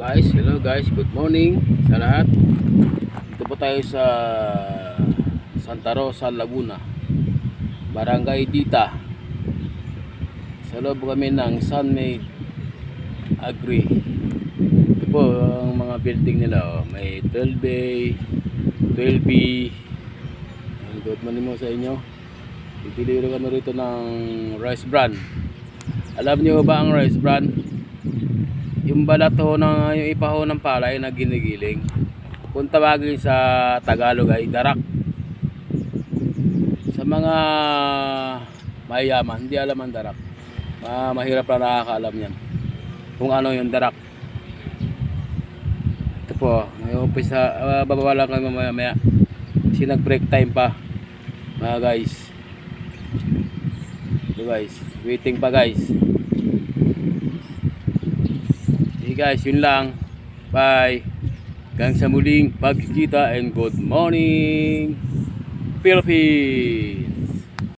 Hello guys, good morning sa lahat. Dito po tayo sa Santa Rosa, Laguna, Barangay Dita. Sa loob kami ng Sunmade Agri. Ito po ang mga building nila. May 12A, 12B. Good morning mo sa inyo. Pipili rin kami rito ng rice bran. Alam niyo ba ang rice bran? Yung balat ho ng yung ipaho ng palay na ginigiling. Kung tawagin sa Tagalog ay darak. Sa mga mayayaman, hindi alam ang darak. Mahirap na nakakaalam yan. Kung ano yung darak. Ito po, may umpisa, bababa lang kami mamaya. Kasi nag-break time pa. Mga guys. Ito guys, waiting pa guys. Guys, yun lang. Bye. Hanggang sa muling pagkikita and good morning Philippines.